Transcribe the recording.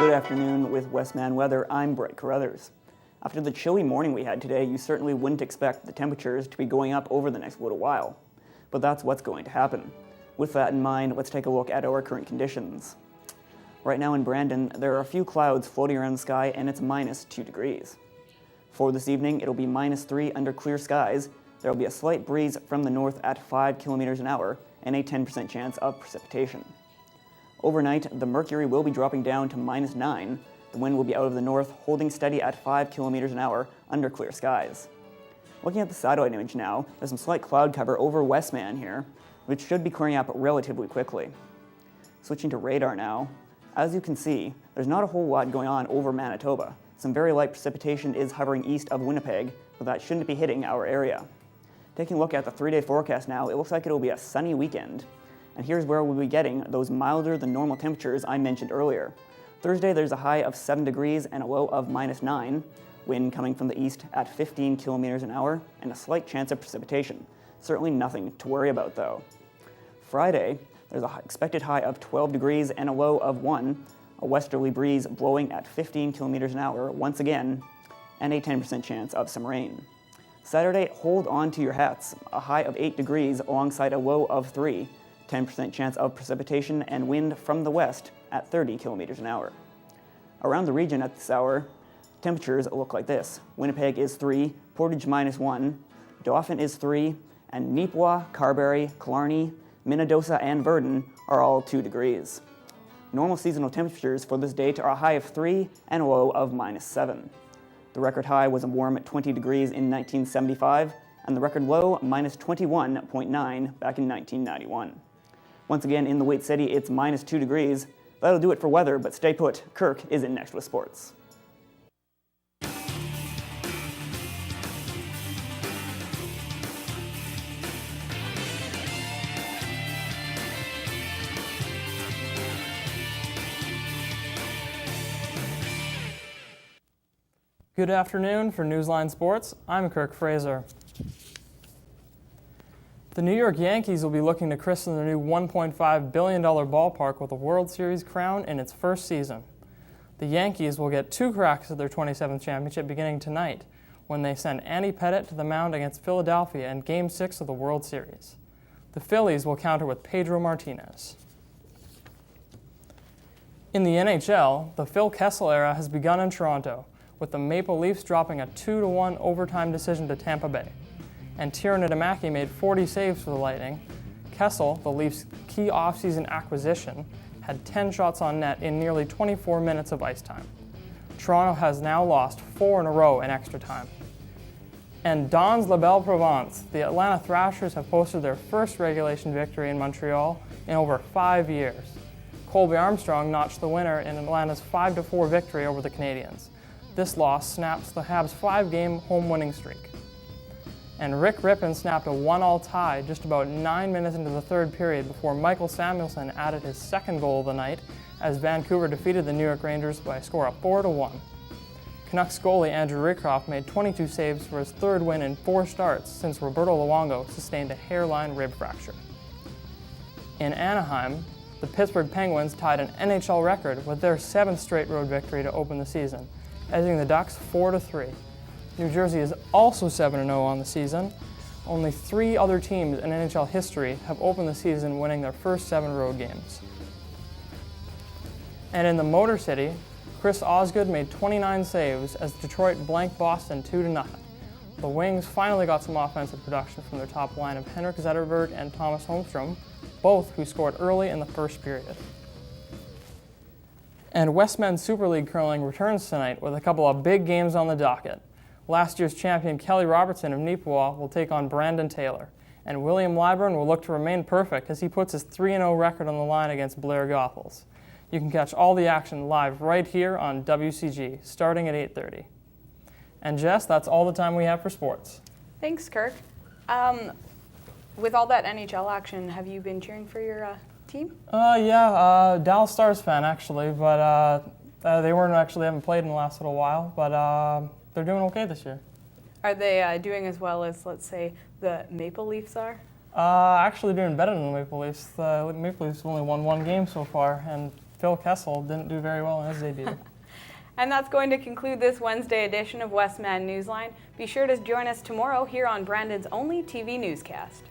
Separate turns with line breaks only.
Good afternoon with Westman Weather. I'm Brett Carruthers. After the chilly morning we had today, you certainly wouldn't expect the temperatures to be going up over the next little while. But that's what's going to happen. With that in mind, let's take a look at our current conditions. Right now in Brandon, there are a few clouds floating around the sky and it's minus 2 degrees. For this evening, it'll be minus 3 under clear skies. There will be a slight breeze from the north at 5 kilometers an hour and a 10% chance of precipitation. Overnight, the mercury will be dropping down to minus 9. The wind will be out of the north, holding steady at 5 kilometers an hour under clear skies. Looking at the satellite image now, there's some slight cloud cover over Westman here, which should be clearing up relatively quickly. Switching to radar now, as you can see, there's not a whole lot going on over Manitoba. Some very light precipitation is hovering east of Winnipeg, but that shouldn't be hitting our area. Taking a look at the 3-day forecast now, it looks like it'll be a sunny weekend. And here's where we'll be getting those milder than normal temperatures I mentioned earlier. Thursday, there's a high of 7 degrees and a low of minus 9. Wind coming from the east at 15 kilometers an hour, and a slight chance of precipitation. Certainly nothing to worry about though. Friday, there's an expected high of 12 degrees and a low of 1. A westerly breeze blowing at 15 kilometers an hour once again, and a 10% chance of some rain. Saturday, hold on to your hats. A high of 8 degrees alongside a low of 3. 10% chance of precipitation and wind from the west at 30 kilometers an hour. Around the region at this hour, temperatures look like this. Winnipeg is 3, Portage minus 1, Dauphin is 3, and Neepawa, Carberry, Killarney, Minnedosa, and Virden are all 2 degrees. Normal seasonal temperatures for this date are a high of 3 and a low of minus 7. The record high was a warm 20 degrees in 1975, and the record low minus 21.9 back in 1991. Once again, in the Wait City, it's minus 2 degrees. That'll do it for weather, but stay put. Kirk is in next with sports.
Good afternoon for Newsline Sports. I'm Kirk Fraser. The New York Yankees will be looking to christen their new $1.5 billion ballpark with a World Series crown in its first season. The Yankees will get 2 cracks at their 27th championship beginning tonight when they send Andy Pettitte to the mound against Philadelphia in Game 6 of the World Series. The Phillies will counter with Pedro Martinez. In the NHL, the Phil Kessel era has begun in Toronto, with the Maple Leafs dropping a 2-1 overtime decision to Tampa Bay. And Tiernan Adamaki made 40 saves for the Lightning. Kessel, the Leafs' key offseason acquisition, had 10 shots on net in nearly 24 minutes of ice time. Toronto has now lost 4 in a row in extra time. And dans la belle Provence, the Atlanta Thrashers have posted their first regulation victory in Montreal in over 5 years. Colby Armstrong notched the winner in Atlanta's 5-4 victory over the Canadiens. This loss snaps the Habs' 5-game home winning streak. And Rick Rippon snapped a 1-1 tie just about 9 minutes into the third period before Michael Samuelsson added his second goal of the night as Vancouver defeated the New York Rangers by a score of 4-1. Canucks goalie Andrew Rickoff made 22 saves for his third win in 4 starts since Roberto Luongo sustained a hairline rib fracture. In Anaheim, the Pittsburgh Penguins tied an NHL record with their 7th straight road victory to open the season, edging the Ducks 4-3. New Jersey is also 7-0 on the season. Only 3 other teams in NHL history have opened the season winning their first 7 road games. And in the Motor City, Chris Osgood made 29 saves as Detroit blanked Boston 2-0. The Wings finally got some offensive production from their top line of Henrik Zetterberg and Thomas Holmstrom, both who scored early in the first period. And Westman Super League curling returns tonight with a couple of big games on the docket. Last year's champion Kelly Robertson of Neepawa will take on Brandon Taylor, and William Lyburn will look to remain perfect as he puts his 3-0 record on the line against Blair Goethals. You can catch all the action live right here on WCG, starting at 8:30. And Jess, that's all the time we have for sports.
Thanks, Kirk. With all that NHL action, have you been cheering for your team?
Dallas Stars fan actually, but they haven't played in the last little while, but they're doing okay this year.
Are they doing as well as, let's say, the Maple Leafs are?
Actually doing better than the Maple Leafs. The Maple Leafs have only won 1 game so far, and Phil Kessel didn't do very well in his debut.
And that's going to conclude this Wednesday edition of Westman Newsline. Be sure to join us tomorrow here on Brandon's only TV newscast.